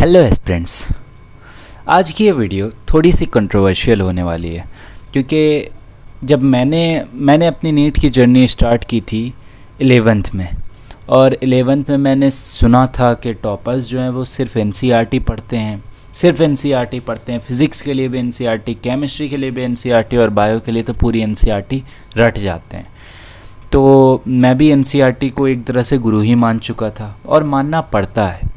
Hello aspirants, आज की ये वीडियो थोड़ी सी कंट्रोवर्शियल होने वाली है क्योंकि जब मैंने अपनी नीट की जर्नी स्टार्ट की थी 11th में, और 11th में मैंने सुना था कि टॉपर्स जो हैं वो सिर्फ एनसीईआरटी पढ़ते हैं, फ़िज़िक्स के लिए भी एनसीईआरटी, केमिस्ट्री के लिए भी एनसीईआरटी और बायो के लिए तो पूरी एनसीईआरटी रट जाते हैं। तो मैं भी एनसीईआरटी को एक तरह से गुरु ही मान चुका था और मानना पड़ता है,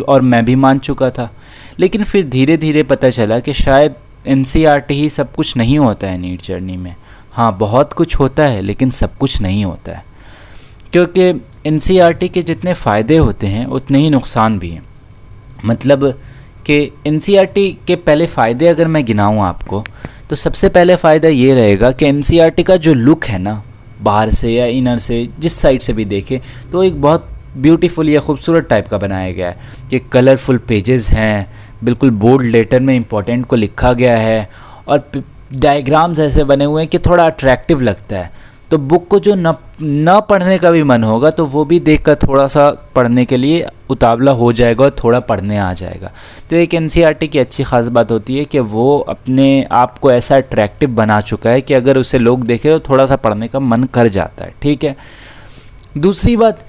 और मैं भी मान चुका था। लेकिन फिर धीरे धीरे पता चला कि शायद एनसीईआरटी ही सब कुछ नहीं होता है नीट जर्नी में। हाँ, बहुत कुछ होता है लेकिन सब कुछ नहीं होता है, क्योंकि एनसीईआरटी के जितने फ़ायदे होते हैं उतने ही नुकसान भी हैं। मतलब कि एनसीईआरटी के पहले फ़ायदे अगर मैं गिनाऊँ आपको, तो सबसे पहले फ़ायदा ये रहेगा कि एनसीईआरटी का जो लुक है ना, बाहर से या इनर से जिस साइड से भी देखे तो एक बहुत ब्यूटीफुल या खूबसूरत टाइप का बनाया गया है कि कलरफुल पेजेस हैं, बिल्कुल बोल्ड लेटर में इंपॉर्टेंट को लिखा गया है, और डायग्राम्स ऐसे बने हुए हैं कि थोड़ा अट्रैक्टिव लगता है। तो बुक को जो न पढ़ने का भी मन होगा तो वो भी देखकर थोड़ा सा पढ़ने के लिए उतावला हो जाएगा और थोड़ा पढ़ने आ जाएगा। तो एक एनसीईआरटी की अच्छी ख़ास बात होती है कि वो अपने आप को ऐसा अट्रैक्टिव बना चुका है कि अगर उसे लोग देखें तो थोड़ा सा पढ़ने का मन कर जाता है। ठीक है। दूसरी बात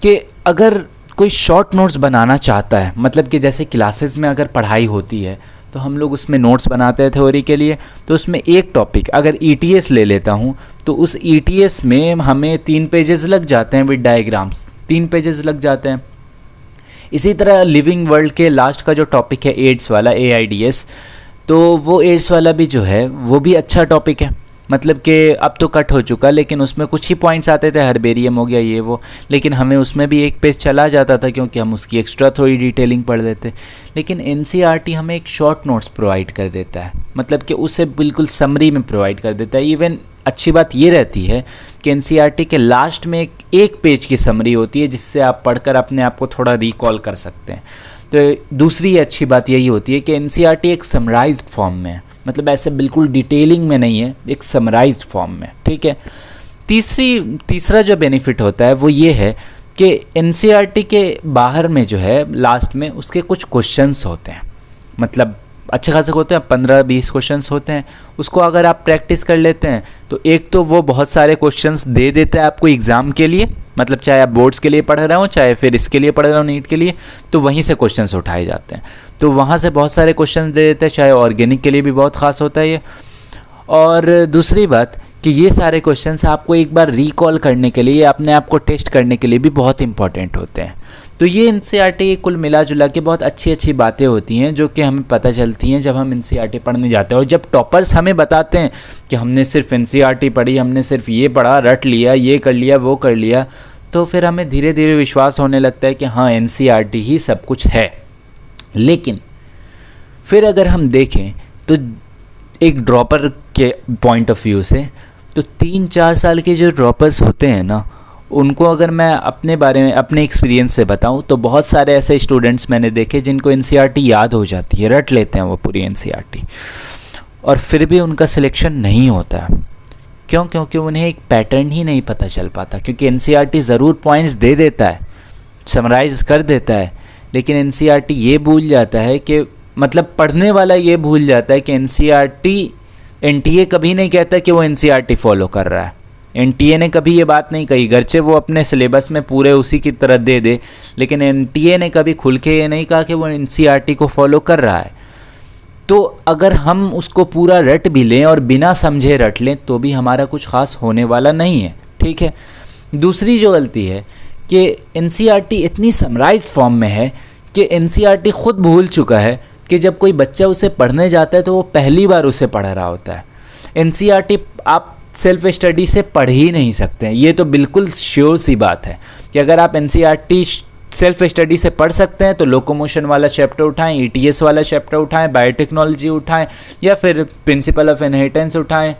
कि अगर कोई शॉर्ट नोट्स बनाना चाहता है, मतलब कि जैसे क्लासेस में अगर पढ़ाई होती है तो हम लोग उसमें नोट्स बनाते हैं थ्योरी के लिए, तो उसमें एक टॉपिक अगर ईटीएस ले लेता हूँ तो उस ईटीएस में हमें 3 पेजेस लग जाते हैं विद डायग्राम्स, 3 पेजेस लग जाते हैं। इसी तरह लिविंग वर्ल्ड के लास्ट का जो टॉपिक है एड्स वाला, AIDS, तो वो एड्स वाला भी जो है वो भी अच्छा टॉपिक है। मतलब कि अब तो कट हो चुका, लेकिन उसमें कुछ ही पॉइंट्स आते थे, हर्बेरियम हो गया ये वो, लेकिन हमें उसमें भी एक पेज चला जाता था क्योंकि हम उसकी एक्स्ट्रा थोड़ी डिटेलिंग पढ़ लेते। लेकिन एनसीईआरटी हमें एक शॉर्ट नोट्स प्रोवाइड कर देता है, मतलब कि उसे बिल्कुल समरी में प्रोवाइड कर देता है। इवन अच्छी बात ये रहती है कि एनसीईआरटी के लास्ट में एक पेज की समरी होती है जिससे आप पढ़कर अपने आप को थोड़ा रिकॉल कर सकते हैं। तो दूसरी अच्छी बात यही होती है कि एनसीईआरटी एक समराइज्ड फॉर्म में है, मतलब ऐसे बिल्कुल डिटेलिंग में नहीं है, एक समराइज्ड फॉर्म में। ठीक है। तीसरा जो बेनिफिट होता है वो ये है कि एनसीईआरटी के बाहर में जो है लास्ट में उसके कुछ क्वेश्चंस होते हैं, मतलब अच्छे खासे होते हैं, 15-20 क्वेश्चंस होते हैं। उसको अगर आप प्रैक्टिस कर लेते हैं तो एक तो वो बहुत सारे क्वेश्चंस दे देता है आपको एग्ज़ाम के लिए, मतलब चाहे आप बोर्ड्स के लिए पढ़ रहे हो चाहे फिर इसके लिए पढ़ रहे हो नीट के लिए, तो वहीं से क्वेश्चंस उठाए जाते हैं। तो वहाँ से बहुत सारे क्वेश्चंस दे देते हैं, चाहे ऑर्गेनिक के लिए भी बहुत ख़ास होता है ये। और दूसरी बात कि ये सारे क्वेश्चंस आपको एक बार रिकॉल करने के लिए, अपने आप को टेस्ट करने के लिए भी बहुत इंपॉर्टेंट होते हैं। तो ये एनसीईआरटी कुल मिला जुला के बहुत अच्छी अच्छी बातें होती हैं जो कि हमें पता चलती हैं जब हम एनसीईआरटी पढ़ने जाते हैं। और जब टॉपर्स हमें बताते हैं कि हमने सिर्फ एनसीईआरटी पढ़ी, हमने सिर्फ ये पढ़ा, रट लिया, ये कर लिया, वो कर लिया, तो फिर हमें धीरे धीरे विश्वास होने लगता है कि हाँ, एनसीईआरटी ही सब कुछ है। लेकिन फिर अगर हम देखें तो एक ड्रॉपर के पॉइंट ऑफ व्यू से, तो 3-4 साल के जो ड्रॉपर्स होते हैं ना, उनको अगर मैं अपने बारे में, अपने एक्सपीरियंस से बताऊं, तो बहुत सारे ऐसे स्टूडेंट्स मैंने देखे जिनको एनसीईआरटी याद हो जाती है, रट लेते हैं वो पूरी एनसीईआरटी, और फिर भी उनका सिलेक्शन नहीं होता। क्यों? क्योंकि उन्हें एक पैटर्न ही नहीं पता चल पाता। क्योंकि एनसीईआरटी ज़रूर पॉइंट्स दे देता है, समराइज कर देता है, लेकिन एनसीईआरटी ये भूल जाता है कि, मतलब पढ़ने वाला ये भूल जाता है कि एनटीए कभी नहीं कहता कि वो एनसीईआरटी फॉलो कर रहा है। एनटीए ने कभी ये बात नहीं कही, गरचे वो अपने सिलेबस में पूरे उसी की तरह दे दे, लेकिन एनटीए ने कभी खुल के ये नहीं कहा कि वो एनसीईआरटी को फॉलो कर रहा है। तो अगर हम उसको पूरा रट भी लें और बिना समझे रट लें तो भी हमारा कुछ ख़ास होने वाला नहीं है। ठीक है। दूसरी जो गलती है कि एनसीईआरटी इतनी समराइज्ड फॉर्म में है कि एनसीईआरटी खुद भूल चुका है कि जब कोई बच्चा उसे पढ़ने जाता है तो वो पहली बार उसे पढ़ रहा होता है। एनसीईआरटी आप सेल्फ स्टडी से पढ़ ही नहीं सकते हैं, ये तो बिल्कुल श्योर सी बात है कि अगर आप एनसीईआरटी सेल्फ स्टडी से पढ़ सकते हैं तो लोकोमोशन वाला चैप्टर उठाएं, ईटीएस वाला चैप्टर उठाएं, बायोटेक्नोलॉजी उठाएं, या फिर प्रिंसिपल ऑफ इनहेरिटेंस उठाएं,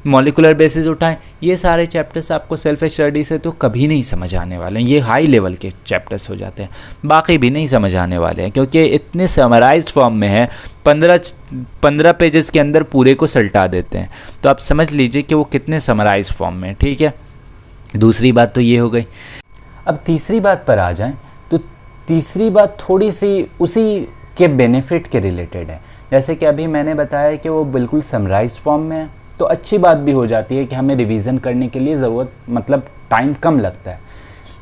मॉलिकुलर बेसिस उठाएं। ये सारे चैप्टर्स आपको सेल्फ स्टडी से तो कभी नहीं समझ आने वाले हैं, ये हाई लेवल के चैप्टर्स हो जाते हैं। बाकी भी नहीं समझ आने वाले हैं क्योंकि इतने समराइज्ड फॉर्म में है, 15 पेजेस के अंदर पूरे को सल्टा देते हैं। तो आप समझ लीजिए कि वो कितने समराइज्ड फॉर्म में। ठीक है। दूसरी बात तो ये हो गई। अब तीसरी बात पर आ जाएं तो तीसरी बात थोड़ी सी उसी के बेनिफिट के रिलेटेड है। जैसे कि अभी मैंने बताया कि वो बिल्कुल समराइज फॉर्म में है, तो अच्छी बात भी हो जाती है कि हमें रिवीजन करने के लिए ज़रूरत मतलब टाइम कम लगता है।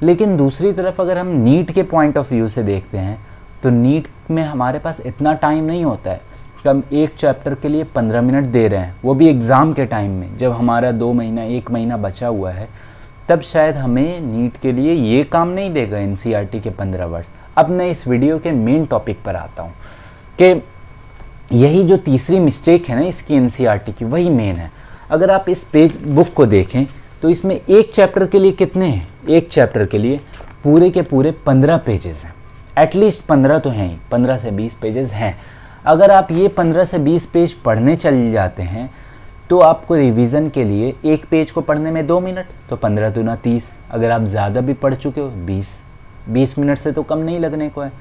लेकिन दूसरी तरफ अगर हम नीट के पॉइंट ऑफ व्यू से देखते हैं तो नीट में हमारे पास इतना टाइम नहीं होता है कि हम एक चैप्टर के लिए 15 मिनट दे रहे हैं, वो भी एग्ज़ाम के टाइम में, जब हमारा 2 महीना 1 महीना बचा हुआ है, तब शायद हमें नीट के लिए ये काम नहीं देगा एनसीईआरटी के 15 वर्ड्स। अब मैं इस वीडियो के मेन टॉपिक पर आता हूँ कि यही जो तीसरी मिस्टेक है ना इसकी एनसीईआरटी की, वही मेन है। अगर आप इस पेज बुक को देखें तो इसमें एक चैप्टर के लिए कितने हैं, एक चैप्टर के लिए पूरे के पूरे 15 पेजेस हैं, एटलीस्ट 15 तो हैं ही, 15 से 20 पेजेस हैं। अगर आप ये 15 से 20 पेज पढ़ने चल जाते हैं तो आपको रिवीजन के लिए एक पेज को पढ़ने में 2 मिनट, तो 15 दूना 30। अगर आप ज़्यादा भी पढ़ चुके हो 20 मिनट से तो कम नहीं लगने को है।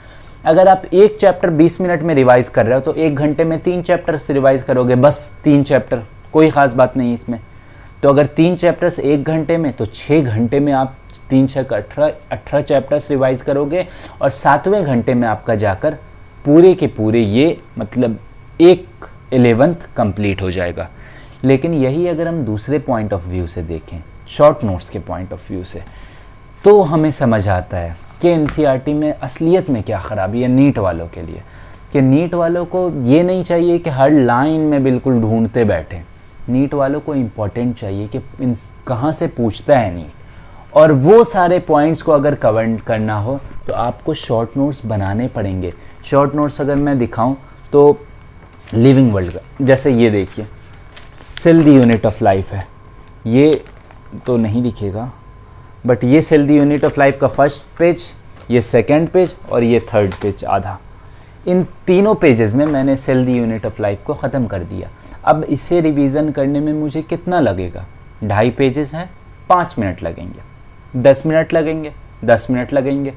अगर आप एक चैप्टर 20 मिनट में रिवाइज़ कर रहे हो तो 1 घंटे में 3 चैप्टर्स रिवाइज़ करोगे, बस 3 चैप्टर, कोई ख़ास बात नहीं इसमें। तो अगर 3 चैप्टर्स 1 घंटे में, तो 6 घंटे में आप 3 6 18 चैप्टर्स रिवाइज़ करोगे और 7वें घंटे में आपका जाकर पूरे के पूरे ये मतलब 1/11 कंप्लीट हो जाएगा। लेकिन यही अगर हम दूसरे पॉइंट ऑफ व्यू से देखें, शॉर्ट नोट्स के पॉइंट ऑफ व्यू से, तो हमें समझ आता है कि एनसीईआरटी में असलियत में क्या ख़राबी है नीट वालों के लिए। कि नीट वालों को ये नहीं चाहिए कि हर लाइन में बिल्कुल ढूंढते बैठें। नीट वालों को इम्पोर्टेंट चाहिए कि कहाँ से पूछता है नीट, और वो सारे पॉइंट्स को अगर कवर करना हो तो आपको शॉर्ट नोट्स बनाने पड़ेंगे। शॉर्ट नोट्स अगर मैं दिखाऊं तो लिविंग वर्ल्ड का, जैसे ये देखिए, cell the unit of life है, ये तो नहीं दिखेगा बट ये cell the unit of life का फर्स्ट पेज, ये सेकंड पेज और ये थर्ड पेज आधा। इन तीनों पेजेस में मैंने cell the unit of life को ख़त्म कर दिया। अब इसे रिवीजन करने में मुझे कितना लगेगा, 2.5 पेजेस हैं, 5 मिनट लगेंगे, 10 मिनट लगेंगे, 10 मिनट लगेंगे।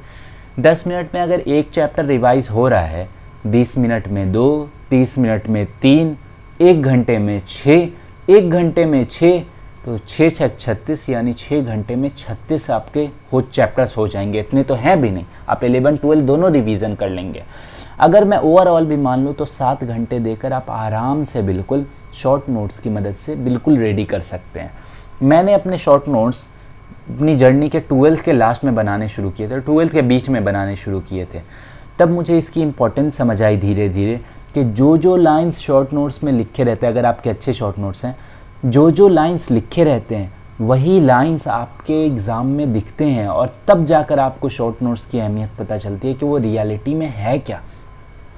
10 मिनट में अगर एक चैप्टर रिवाइज हो रहा है, 20 मिनट में 2, 30 मिनट में 3, 1 घंटे में 6, 1 घंटे में 6, तो 6 6 36, यानी 6 घंटे में 36 आपके चैप्टर्स हो जाएंगे। इतने तो हैं भी नहीं, आप 11 12 दोनों रिवीजन कर लेंगे। अगर मैं ओवरऑल भी मान लूँ तो 7 घंटे देकर आप आराम से बिल्कुल शॉर्ट नोट्स की मदद से बिल्कुल रेडी कर सकते हैं। मैंने अपने शॉर्ट नोट्स अपनी जर्नी के 12th के लास्ट में बनाने शुरू किए थे, 12th के बीच में बनाने शुरू किए थे। तब मुझे इसकी इम्पोर्टेंस समझ आई धीरे धीरे कि जो लाइंस शॉर्ट नोट्स में लिखे रहते हैं, अगर आपके अच्छे शॉर्ट नोट्स हैं, जो लाइंस लिखे रहते हैं वही लाइंस आपके एग्ज़ाम में दिखते हैं, और तब जाकर आपको शॉर्ट नोट्स की अहमियत पता चलती है कि वो रियलिटी में है क्या।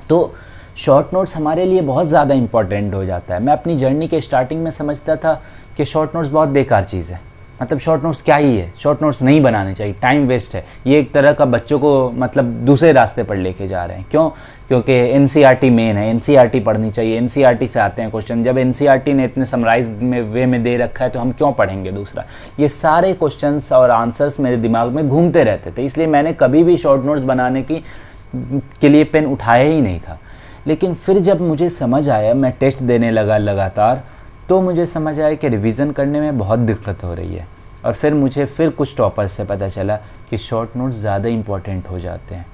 तो शॉर्ट नोट्स हमारे लिए बहुत ज़्यादा इम्पॉर्टेंट हो जाता है। मैं अपनी जर्नी के स्टार्टिंग में समझता था कि शॉर्ट नोट्स बहुत बेकार चीज़ है, मतलब शॉर्ट नोट्स क्या ही है, शॉर्ट नोट्स नहीं बनाने चाहिए, टाइम वेस्ट है। ये एक तरह का बच्चों को मतलब दूसरे रास्ते पर लेके जा रहे हैं। क्यों? क्योंकि एनसीईआरटी मेन है, एनसीईआरटी पढ़नी चाहिए, एनसीईआरटी से आते हैं क्वेश्चन। जब एनसीईआरटी ने इतने समराइज में वे में दे रखा है तो हम क्यों पढ़ेंगे दूसरा? ये सारे क्वेश्चंस और आंसर्स मेरे दिमाग में घूमते रहते थे, इसलिए मैंने कभी भी शॉर्ट नोट्स बनाने के लिए पेन उठाया ही नहीं था। लेकिन फिर जब मुझे समझ आया, मैं टेस्ट देने लगा लगातार, तो मुझे समझ आया कि रिवीजन करने में बहुत दिक्कत हो रही है। और फिर मुझे कुछ टॉपर्स से पता चला कि शॉर्ट नोट्स ज़्यादा इम्पॉर्टेंट हो जाते हैं।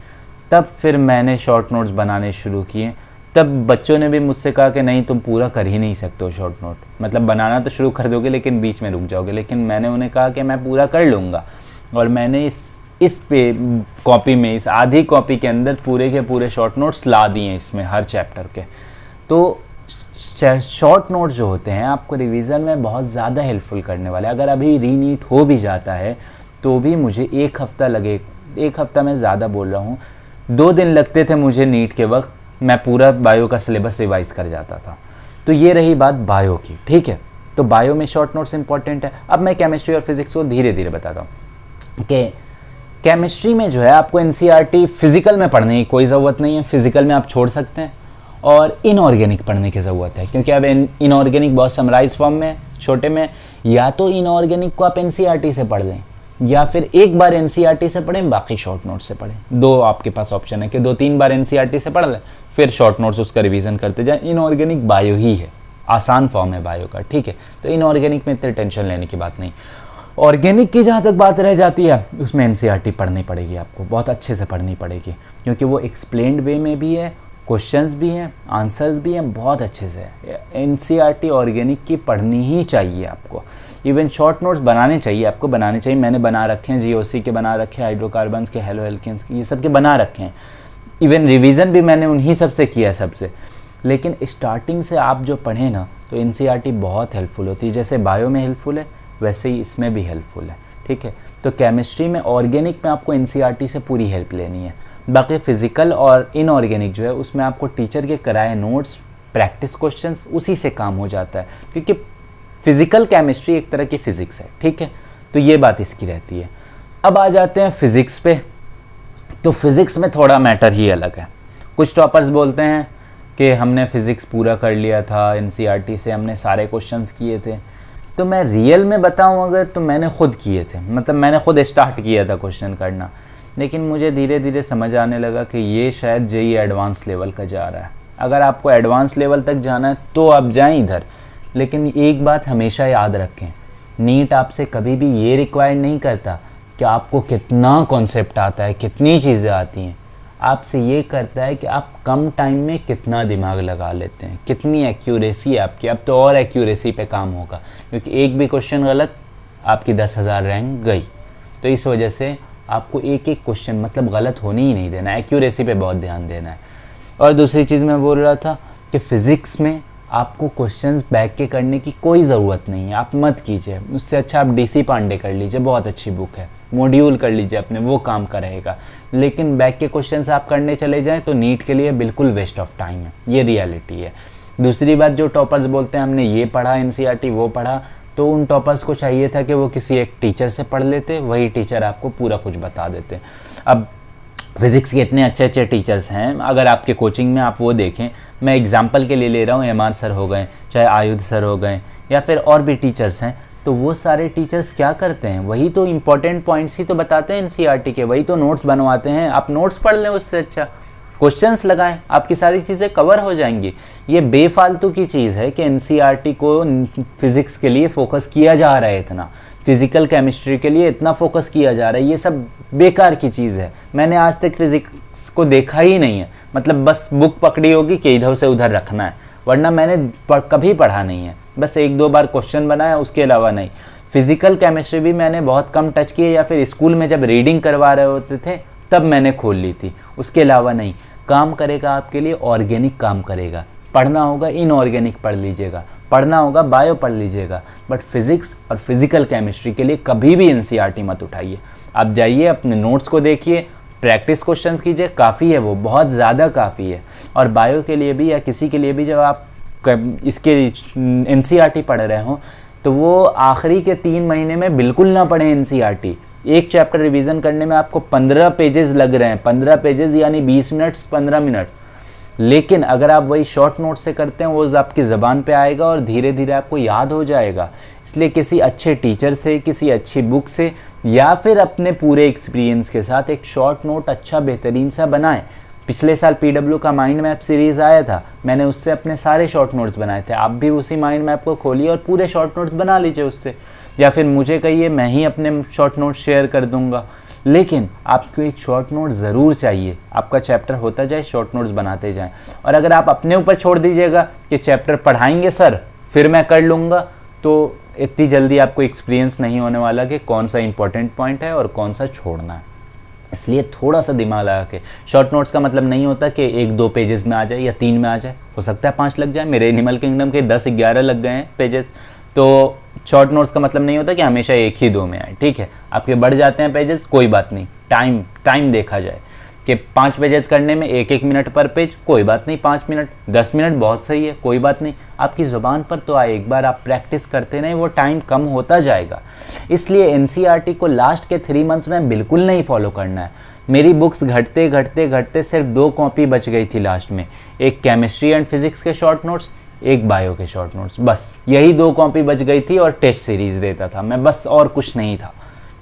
तब फिर मैंने शॉर्ट नोट्स बनाने शुरू किए। तब बच्चों ने भी मुझसे कहा कि नहीं, तुम पूरा कर ही नहीं सकते हो शॉर्ट नोट, मतलब बनाना तो शुरू कर दोगे लेकिन बीच में रुक जाओगे। लेकिन मैंने उन्हें कहा कि मैं पूरा कर लूँगा, और मैंने इस कॉपी में, इस आधी कॉपी के अंदर पूरे के पूरे शॉर्ट नोट्स ला दिए इसमें हर चैप्टर के। तो शॉर्ट नोट्स जो होते हैं आपको रिवीजन में बहुत ज़्यादा हेल्पफुल करने वाले। अगर अभी रीनीट हो भी जाता है तो भी मुझे 1 हफ़्ता लगे, 1 हफ़्ता मैं ज़्यादा बोल रहा हूँ, 2 दिन लगते थे मुझे नीट के वक्त, मैं पूरा बायो का सिलेबस रिवाइज कर जाता था। तो ये रही बात बायो की, ठीक है। तो बायो में शॉर्ट नोट्स इंपॉर्टेंट है। अब मैं केमिस्ट्री और फिजिक्स को धीरे धीरे बताता हूँ कि केमिस्ट्री में जो है आपको एनसीईआरटी फिजिकल में पढ़ने की कोई ज़रूरत नहीं है, फिजिकल में आप छोड़ सकते हैं। और इनऑर्गेनिक पढ़ने की ज़रूरत है, क्योंकि अब इनऑर्गेनिक बहुत समराइज फॉर्म में, छोटे में। या तो इनऑर्गेनिक को आप एनसीईआरटी से पढ़ लें, या फिर एक बार एनसीईआरटी से पढ़ें, बाकी शॉर्ट नोट्स से पढ़ें। 2 आपके पास ऑप्शन है कि 2-3 बार एनसीईआरटी से पढ़ लें, फिर शॉर्ट नोट्स उसका रिवीजन करते जाएं। इनऑर्गेनिक बायो ही है, आसान फॉर्म है बायो का, ठीक है। तो इनऑर्गेनिक में इतनी टेंशन लेने की बात नहीं। ऑर्गेनिक की जहाँ तक बात रह जाती है, उसमें एनसीईआरटी पढ़नी पड़ेगी आपको, बहुत अच्छे से पढ़नी पड़ेगी, क्योंकि वो एक्सप्लेन्ड वे में भी है, क्वेश्चंस भी हैं, आंसर्स भी हैं, बहुत अच्छे से है। एनसीईआरटी ऑर्गेनिक की पढ़नी ही चाहिए आपको। इवन शॉर्ट नोट्स बनाने चाहिए आपको, बनाने चाहिए। मैंने बना रखे हैं, जीओसी के बना रखे हैं, हाइड्रोकार्बन्स के, हेलो एल्केन्स के, ये सब के बना रखे हैं। इवन रिवीजन भी मैंने उन्हीं सब से किया है सबसे। लेकिन स्टार्टिंग से आप जो पढ़ें ना, तो एनसीईआरटी बहुत हेल्पफुल होती है। जैसे बायो में हेल्पफुल है, वैसे ही इसमें भी हेल्पफुल है, ठीक है। तो केमिस्ट्री में, ऑर्गेनिक में आपको एनसीईआरटी से पूरी हेल्प लेनी है। बाकी फिजिकल और इनऑर्गेनिक जो है, उसमें आपको टीचर के कराए नोट्स, प्रैक्टिस क्वेश्चंस, उसी से काम हो जाता है, क्योंकि फिजिकल केमिस्ट्री एक तरह की फिजिक्स है, ठीक है। तो ये बात इसकी रहती है। अब आ जाते हैं फिजिक्स पे। तो फिजिक्स में थोड़ा मैटर ही अलग है। कुछ टॉपर्स बोलते हैं कि हमने फिजिक्स पूरा कर लिया था एनसीईआरटी से, हमने सारे क्वेश्चंस किए थे। तो मैं रियल में बताऊं अगर, तो मैंने खुद किए थे, मतलब मैंने खुद स्टार्ट किया था क्वेश्चन करना। लेकिन मुझे धीरे धीरे समझ आने लगा कि ये शायद जेईई एडवांस लेवल का जा रहा है। अगर आपको एडवांस लेवल तक जाना है तो आप जाएं इधर। लेकिन एक बात हमेशा याद रखें, नीट आपसे कभी भी ये रिक्वायर्ड नहीं करता कि आपको कितना कॉन्सेप्ट आता है, कितनी चीज़ें आती हैं। आपसे ये करता है कि आप कम टाइम में कितना दिमाग लगा लेते हैं, कितनी एक्यूरेसी है आपकी। अब तो और एक्यूरेसी पे काम होगा, क्योंकि एक भी क्वेश्चन गलत, आपकी 10,000 रैंक गई। तो इस वजह से आपको एक एक क्वेश्चन मतलब गलत होने ही नहीं देना है, एक्यूरेसी पे बहुत ध्यान देना है। और दूसरी चीज़ मैं बोल रहा था कि फ़िज़िक्स में आपको क्वेश्चंस बैक के करने की कोई ज़रूरत नहीं है, आप मत कीजिए। उससे अच्छा आप डीसी पांडे कर लीजिए, बहुत अच्छी बुक है। मॉड्यूल कर लीजिए अपने, वो काम का रहेगा। लेकिन बैक के क्वेश्चंस आप करने चले जाएं तो नीट के लिए बिल्कुल वेस्ट ऑफ टाइम है, ये रियलिटी है। दूसरी बात, जो टॉपर्स बोलते हैं हमने ये पढ़ा एनसीईआरटी, वो पढ़ा, तो उन टॉपर्स को चाहिए था कि वो किसी एक टीचर से पढ़ लेते, वही टीचर आपको पूरा कुछ बता देते। अब फिज़िक्स के इतने अच्छे अच्छे टीचर्स हैं, अगर आपके कोचिंग में आप वो देखें, मैं एग्जांपल के लिए ले रहा हूँ, एमआर सर हो गए, चाहे आयुध सर हो गए, या फिर और भी टीचर्स हैं, तो वो सारे टीचर्स क्या करते हैं, वही तो इंपॉर्टेंट पॉइंट्स ही तो बताते हैं एनसीईआरटी के, वही तो नोट्स बनवाते हैं। आप नोट्स पढ़ लें, उससे अच्छा क्वेश्चंस लगाएं, आपकी सारी चीज़ें कवर हो जाएंगी। ये बेफालतू की चीज़ है कि एनसीईआरटी को फिज़िक्स के लिए फोकस किया जा रहा है, इतना फिज़िकल केमिस्ट्री के लिए इतना फोकस किया जा रहा है, ये सब बेकार की चीज़ है। मैंने आज तक फिज़िक्स को देखा ही नहीं है, मतलब बस बुक पकड़ी होगी कि इधर से उधर रखना है, वरना मैंने कभी पढ़ा नहीं है। बस एक दो बार क्वेश्चन बनाया, उसके अलावा नहीं। फिज़िकल केमिस्ट्री भी मैंने बहुत कम टच की है, या फिर स्कूल में जब रीडिंग करवा रहे होते थे तब मैंने खोल ली थी, उसके अलावा नहीं। काम करेगा आपके लिए ऑर्गेनिक काम करेगा। पढ़ना होगा इनऑर्गेनिक पढ़ लीजिएगा, पढ़ना होगा बायो पढ़ लीजिएगा, बट फिज़िक्स और फिज़िकल केमिस्ट्री के लिए कभी भी एनसीईआरटी मत उठाइए। आप जाइए, अपने नोट्स को देखिए, प्रैक्टिस क्वेश्चंस कीजिए, काफ़ी है, वो बहुत ज़्यादा काफ़ी है। और बायो के लिए भी या किसी के लिए भी, जब आप इसके एनसीईआरटी पढ़ रहे हो, तो वो आखिरी के 3 महीने में बिल्कुल ना पढ़ें एनसीईआरटी। एक चैप्टर रिवीजन करने में आपको 15 पेजेस लग रहे हैं, 15 पेजेस यानी 20 मिनट 15 मिनट। लेकिन अगर आप वही शॉर्ट नोट से करते हैं, वो आपकी ज़बान पे आएगा और धीरे धीरे आपको याद हो जाएगा। इसलिए किसी अच्छे टीचर से, किसी अच्छी बुक से, या फिर अपने पूरे एक्सपीरियंस के साथ एक शॉर्ट नोट अच्छा बेहतरीन सा बनाएं। पिछले साल पीडब्ल्यू का माइंड मैप सीरीज़ आया था, मैंने उससे अपने सारे शॉर्ट नोट्स बनाए थे। आप भी उसी माइंड मैप को खोलिए और पूरे शॉर्ट नोट्स बना लीजिए उससे, या फिर मुझे कहिए, मैं ही अपने शॉर्ट नोट्स शेयर कर दूंगा। लेकिन आपको एक शॉर्ट नोट ज़रूर चाहिए, आपका चैप्टर होता जाए, शॉर्ट नोट्स बनाते जाएं। और अगर आप अपने ऊपर छोड़ दीजिएगा कि चैप्टर पढ़ाएंगे सर फिर मैं कर लूँगा, तो इतनी जल्दी आपको एक्सपीरियंस नहीं होने वाला कि कौन सा इंपॉर्टेंट पॉइंट है और कौन सा छोड़ना है। इसलिए थोड़ा सा दिमाग लगा के, शॉर्ट नोट्स का मतलब नहीं होता कि 1-2 पेजेस में आ जाए या 3 में आ जाए, हो सकता है 5 लग जाए। मेरे एनिमल किंगडम के 10-11 लग गए हैं पेजेस। तो शॉर्ट नोट्स का मतलब नहीं होता कि हमेशा 1 ही 2 में आए, ठीक है। आपके बढ़ जाते हैं पेजेस, कोई बात नहीं, टाइम देखा जाए कि 5 पेजेस करने में 1-1 मिनट पर पेज, कोई बात नहीं, 5 मिनट 10 मिनट बहुत सही है, कोई बात नहीं। आपकी ज़ुबान पर तो आए, एक बार आप प्रैक्टिस करते नहीं, वो टाइम कम होता जाएगा। इसलिए एनसीईआरटी को लास्ट के 3 मंथ्स में बिल्कुल नहीं फॉलो करना है। मेरी बुक्स घटते घटते घटते सिर्फ 2 कॉपी बच गई थी लास्ट में, एक केमिस्ट्री एंड फिजिक्स के शॉर्ट नोट्स, एक बायो के शॉर्ट नोट्स, बस यही 2 कॉपी बच गई थी। और टेस्ट सीरीज़ देता था मैं, बस और कुछ नहीं था।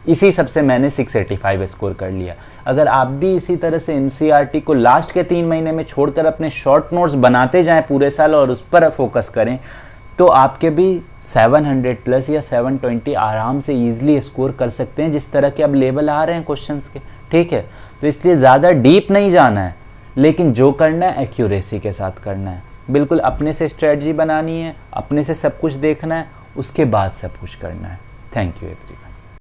इसी सबसे मैंने 685 स्कोर कर लिया। अगर आप भी इसी तरह से एनसीईआरटी को लास्ट के 3 महीने में छोड़कर अपने शॉर्ट नोट्स बनाते जाएं पूरे साल और उस पर फोकस करें, तो आपके भी 700 प्लस या 720 आराम से ईजिली स्कोर कर सकते हैं, जिस तरह के अब लेवल आ रहे हैं क्वेश्चंस के। ठीक है, तो इसलिए ज़्यादा डीप नहीं जाना है, लेकिन जो करना है एक्यूरेसी के साथ करना है। बिल्कुल अपने से स्ट्रेटजी बनानी है, अपने से सब कुछ देखना है, उसके बाद सब कुछ करना है। Thank you everyone.